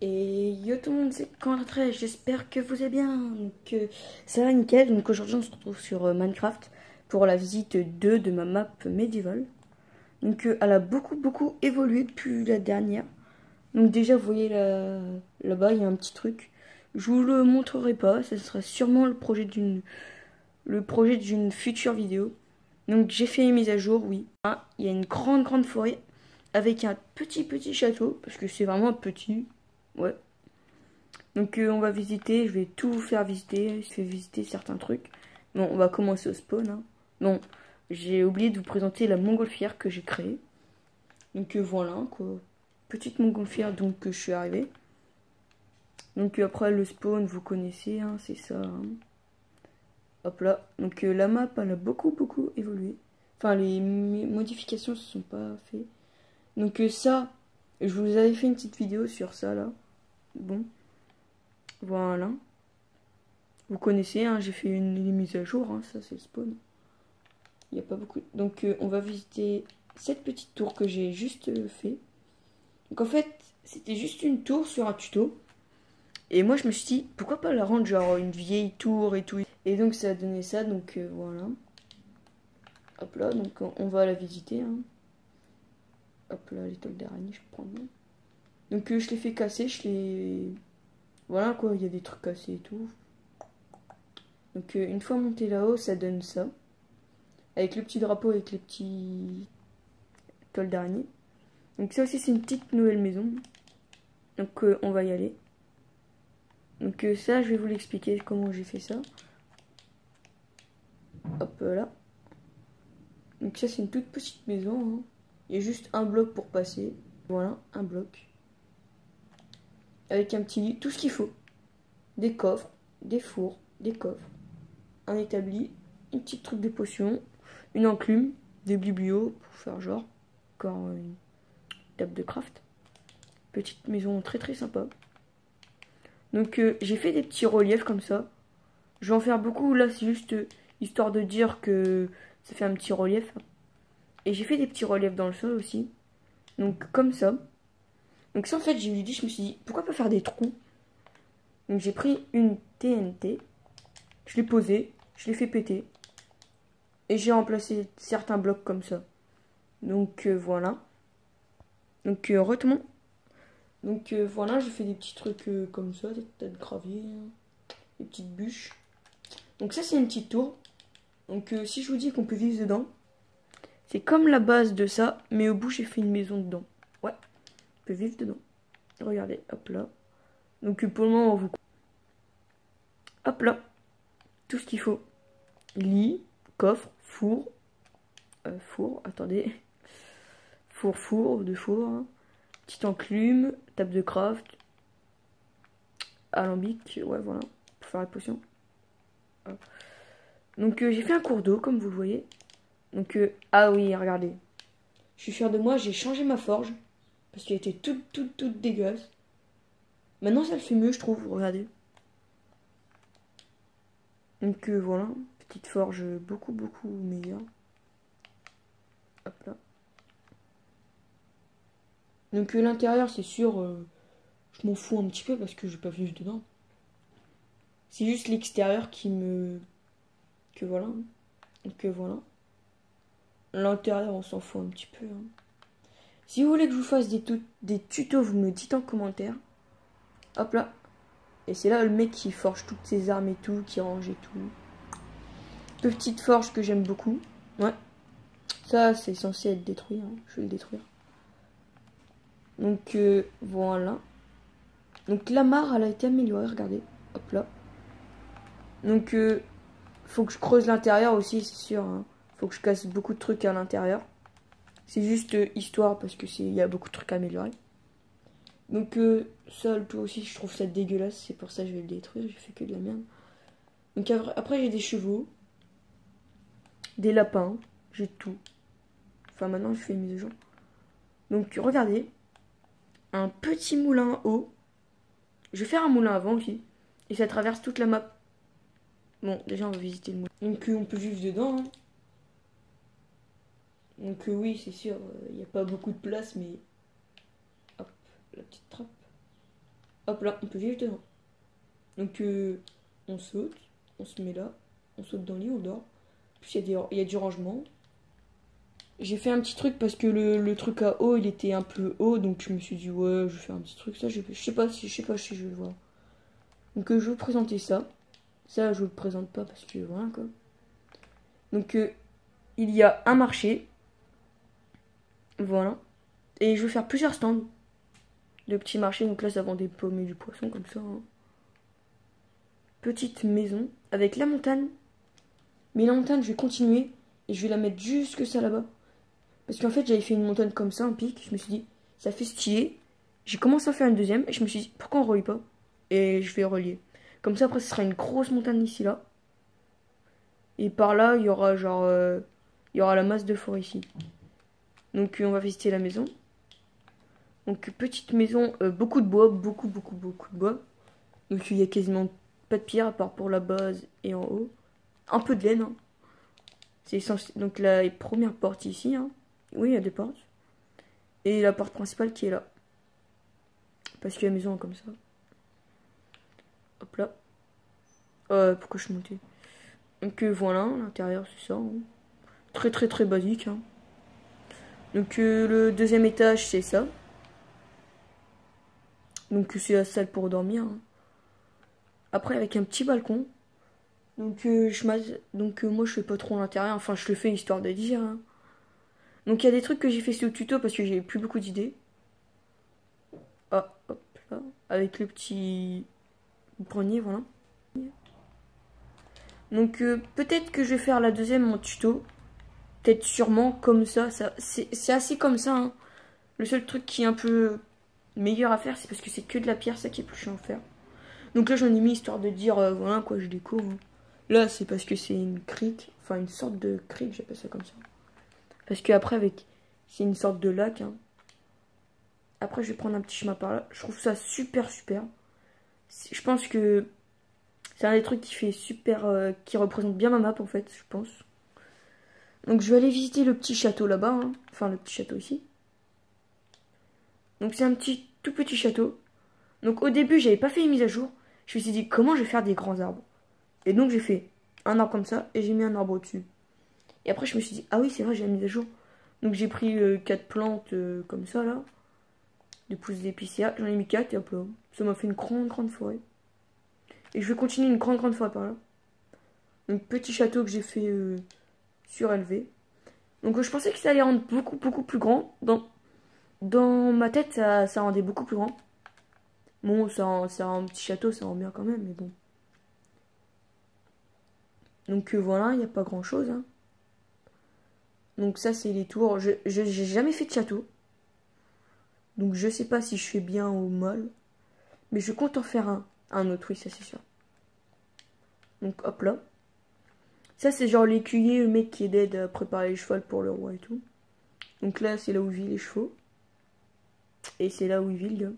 Et yo tout le monde, c'est Quentin, j'espère que vous allez bien. Donc, ça va nickel. Donc aujourd'hui on se retrouve sur Minecraft pour la visite 2 de ma map médiévale. Donc elle a beaucoup évolué depuis la dernière. Donc déjà vous voyez là-bas il y a un petit truc. Je vous le montrerai pas, ce sera sûrement le projet d'une future vidéo. Donc j'ai fait une mise à jour, oui. Ah, il y a une grande forêt avec un petit château parce que c'est vraiment petit. Ouais. Donc on va visiter, je vais tout vous faire visiter, je fais visiter certains trucs. Bon, on va commencer au spawn. Hein. Bon, j'ai oublié de vous présenter la montgolfière que j'ai créée. Donc voilà, quoi. Petite montgolfière, donc je suis arrivé. Donc après le spawn, vous connaissez, hein, c'est ça. Hein. Hop là. Donc la map, elle a beaucoup évolué. Enfin, les modifications se sont pas faites. Donc ça, je vous avais fait une petite vidéo sur ça, là. Bon. Voilà. Vous connaissez, hein, j'ai fait une mise à jour, hein, ça c'est le spawn. Il n'y a pas beaucoup. Donc on va visiter cette petite tour que j'ai juste fait. Donc en fait, c'était juste une tour sur un tuto. Et moi je me suis dit, pourquoi pas la rendre genre une vieille tour et tout. Et donc ça a donné ça, donc voilà. Hop là, donc on va la visiter. Hein. Hop là, l'étoile d'araignée, je prends bien. Donc je l'ai fait casser, je l'ai... Voilà quoi, il y a des trucs cassés et tout. Donc une fois monté là-haut, ça donne ça. Avec le petit drapeau, avec les petits toiles d'araignée. Donc ça aussi c'est une petite nouvelle maison. Donc on va y aller. Donc ça je vais vous l'expliquer comment j'ai fait ça. Hop là. Donc ça c'est une toute petite maison. Hein. Il y a juste un bloc pour passer. Voilà, un bloc. Avec un petit lit, tout ce qu'il faut. Des coffres, des fours, des coffres. Un établi, une petite truc de potions, une enclume, des biblios pour faire genre. Encore une table de craft. Petite maison très sympa. Donc j'ai fait des petits reliefs comme ça. Je vais en faire beaucoup. Là c'est juste histoire de dire que ça fait un petit relief. Et j'ai fait des petits reliefs dans le sol aussi. Donc comme ça. Donc ça en fait j'ai eu l'idée, je me suis dit pourquoi pas faire des trous. Donc j'ai pris une TNT. Je l'ai posée. Je l'ai fait péter. Et j'ai remplacé certains blocs comme ça. Donc voilà. Donc retournons. Donc voilà, j'ai fait des petits trucs comme ça, des tas de gravier, hein, des petites bûches. Donc ça c'est une petite tour. Donc si je vous dis qu'on peut vivre dedans, c'est comme la base de ça, mais au bout j'ai fait une maison dedans. Ouais, on peut vivre dedans. Regardez, hop là. Donc pour le moment on vous... Hop là, tout ce qu'il faut. Lit, coffre, four. Attendez. Four, de four. Hein. Petite enclume, table de craft. Alambic, ouais voilà, pour faire la potion. Donc j'ai fait un cours d'eau comme vous le voyez. Donc ah oui regardez. Je suis fière de moi, j'ai changé ma forge. Parce qu'elle était toute dégueulasse. Maintenant ça le fait mieux je trouve, regardez. Donc voilà, petite forge beaucoup meilleure. Hop là. Donc l'intérieur c'est sûr, je m'en fous un petit peu parce que je vais pas vivre dedans. C'est juste l'extérieur qui me... Que voilà. Donc voilà. L'intérieur on s'en fout un petit peu. Hein. Si vous voulez que je vous fasse des tutos, vous me le dites en commentaire. Hop là. Et c'est là le mec qui forge toutes ses armes et tout, qui range et tout. Petite forge que j'aime beaucoup. Ouais. Ça, c'est censé être détruit. Hein. Je vais le détruire. Donc, voilà. Donc, la mare, elle a été améliorée. Regardez. Hop là. Donc, faut que je creuse l'intérieur aussi, c'est sûr. Hein. Faut que je casse beaucoup de trucs à l'intérieur. C'est juste histoire parce que il y a beaucoup de trucs à améliorer. Donc ça, le tour aussi, je trouve ça dégueulasse. C'est pour ça que je vais le détruire. J'ai fait que de la merde. Donc après j'ai des chevaux. Des lapins. J'ai tout. Enfin maintenant, je fais une mise à jour. Donc regardez. Un petit moulin à eau. Je vais faire un moulin avant aussi. Et ça traverse toute la map. Bon, déjà on va visiter le moulin. Donc on peut vivre dedans. Hein. Donc oui, c'est sûr. Il n'y a pas beaucoup de place, mais... Hop, la petite trappe. Hop là, on peut vivre dedans. Donc on saute, on se met là, on saute dans le lit, on dort. Puis il y a du rangement. J'ai fait un petit truc parce que le truc à eau il était un peu haut, donc je me suis dit ouais je vais faire un petit truc. Ça je sais pas si je vais le voir. Donc je vais vous présenter ça. Ça je vous le présente pas parce que voilà quoi. Donc il y a un marché. Voilà. Et je vais faire plusieurs stands de petits marchés. Donc là ça vend des pommes et du poisson comme ça. Hein. Petite maison avec la montagne. Mais la montagne je vais continuer et je vais la mettre jusque ça là-bas. Parce qu'en fait, j'avais fait une montagne comme ça, un pic. Je me suis dit, ça fait stylé. J'ai commencé à faire une deuxième. Et je me suis dit, pourquoi on relie pas? Et je vais relier. Comme ça, après, ce sera une grosse montagne ici, là. Et par là, il y aura genre... il y aura la masse de forêt ici. Donc, on va visiter la maison. Donc, petite maison, beaucoup de bois. Beaucoup de bois. Donc, il y a quasiment pas de pierre, à part pour la base et en haut. Un peu de laine. Hein. C'est essentiel. Donc, la première porte ici, hein. Oui, il y a des portes. Et la porte principale qui est là. Parce que la maison est comme ça. Hop là. Pourquoi je suis montée? Donc voilà, l'intérieur c'est ça. Hein. Très basique. Hein. Donc le deuxième étage c'est ça. Donc c'est la salle pour dormir. Hein. Après avec un petit balcon. Donc moi je fais pas trop l'intérieur. Enfin je le fais histoire de dire. Hein. Donc il y a des trucs que j'ai fait sur le tuto parce que j'ai plus beaucoup d'idées. Ah, hop là. Avec le petit grenier, voilà. Donc peut-être que je vais faire la deuxième en tuto. Peut-être sûrement comme ça. C'est assez comme ça. Hein. Le seul truc qui est un peu meilleur à faire, c'est parce que c'est que de la pierre, ça qui est plus chiant à faire. Donc là j'en ai mis histoire de dire voilà quoi je découvre. Hein. Là c'est parce que c'est une crique. Enfin une sorte de crique, j'appelle ça comme ça. Parce que après avec... C'est une sorte de lac. Hein. Après je vais prendre un petit chemin par là. Je trouve ça super. Je pense que... C'est un des trucs qui fait super... qui représente bien ma map en fait, je pense. Donc je vais aller visiter le petit château là-bas. Hein. Enfin le petit château ici. Donc c'est un tout petit château. Donc au début j'avais pas fait une mise à jour. Je me suis dit comment je vais faire des grands arbres. Et donc j'ai fait un arbre comme ça et j'ai mis un arbre au-dessus. Et après je me suis dit ah oui c'est vrai j'ai la mise à jour. Donc j'ai pris 4 plantes comme ça là. Des pousses d'épicéa. J'en ai mis 4 et hop là. Ça m'a fait une grande forêt. Et je vais continuer une grande forêt par là. Donc petit château que j'ai fait surélevé. Donc je pensais que ça allait rendre beaucoup plus grand. Dans ma tête ça rendait beaucoup plus grand. Bon, c'est un petit château, ça rend bien quand même, mais bon. Donc voilà, il n'y a pas grand chose. Hein. Donc ça, c'est les tours. J'ai jamais fait de château. Donc je sais pas si je fais bien ou mal. Mais je compte en faire un autre, oui, ça c'est sûr. Donc hop là. Ça, c'est genre l'écuyer, le mec qui aide à préparer les chevaux pour le roi et tout. Donc là, c'est là où vivent les chevaux. Et c'est là où ils vivent le gars.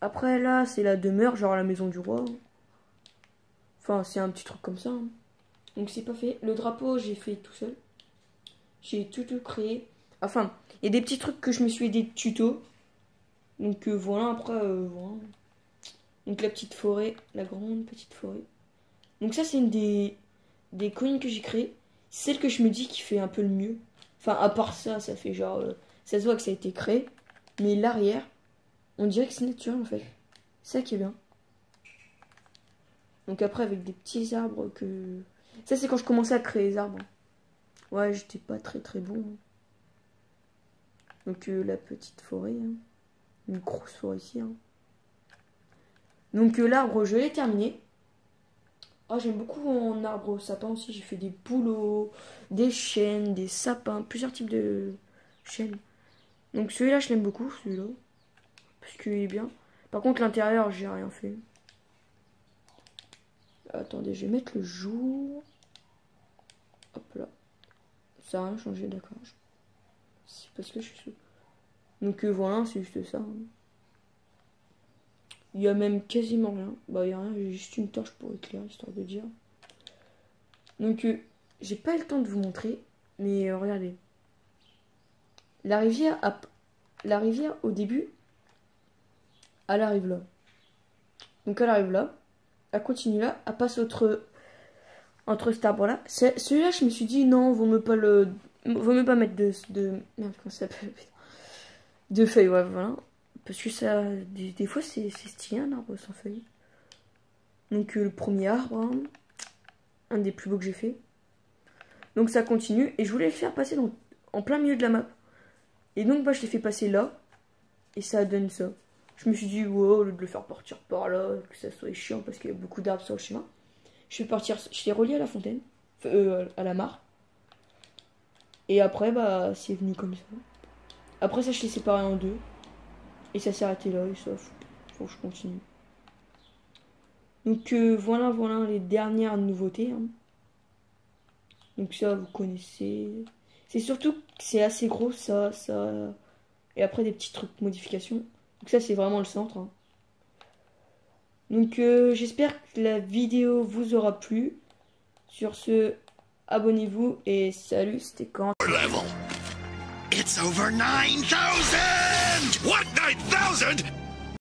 Après là, c'est la demeure, genre la maison du roi. Enfin, c'est un petit truc comme ça. Hein. Donc c'est pas fait. Le drapeau, j'ai fait tout seul. J'ai tout créé. Enfin, il y a des petits trucs que je me suis aidé de tuto. Donc voilà, après, voilà. Donc la petite forêt, la grande petite forêt. Donc ça, c'est une des collines que j'ai créées. Celle que je me dis qui fait un peu le mieux. Enfin, à part ça, ça fait genre... ça se voit que ça a été créé. Mais l'arrière, on dirait que c'est naturel en fait. C'est ça qui est bien. Donc après, avec des petits arbres que... Ça, c'est quand je commençais à créer les arbres. Ouais, j'étais pas très bon. Donc la petite forêt. Hein. Une grosse forêt ici. Hein. Donc l'arbre, je l'ai terminé. Oh, j'aime beaucoup en arbre sapin aussi. J'ai fait des bouleaux, des chênes, des sapins, plusieurs types de chênes. Donc celui-là, je l'aime beaucoup, celui-là. Parce qu'il est bien. Par contre, l'intérieur, j'ai rien fait. Attendez, je vais mettre le jour. Hop là. Ça n'a rien changé, d'accord. C'est parce que je suis sous. Donc voilà, c'est juste ça. Hein. Il y a même quasiment rien. Bah, il n'y a rien, j'ai juste une torche pour éclairer, histoire de dire. Donc, j'ai pas eu le temps de vous montrer. Mais regardez. La rivière, au début, Elle arrive là. Donc elle arrive là. Elle continue là. Elle passe entre cet arbre-là. Celui-là, je me suis dit, non, vaut mieux pas mettre merde, comment ça s'appelle? De feuilles, ouais, voilà. Parce que ça, des fois, c'est stylé, un arbre sans feuilles. Donc le premier arbre, hein, un des plus beaux que j'ai fait. Donc ça continue. Et je voulais le faire passer en plein milieu de la map. Et donc, bah, je l'ai fait passer là. Et ça donne ça. Je me suis dit, wow, au lieu de le faire partir par là, que ça soit chiant parce qu'il y a beaucoup d'arbres sur le chemin. Je l'ai relié à la fontaine. À la mare. Et après, bah, c'est venu comme ça. Après ça, je l'ai séparé en deux. Et ça s'est arrêté là. Et ça, faut que je continue. Donc, voilà les dernières nouveautés. Hein. Donc ça, vous connaissez. C'est surtout que c'est assez gros, ça. Et après, des petits trucs modifications. Donc ça, c'est vraiment le centre. Hein. Donc, j'espère que la vidéo vous aura plu. Sur ce, abonnez-vous et salut, c'était quand? It's over 9,000! What, 9,000?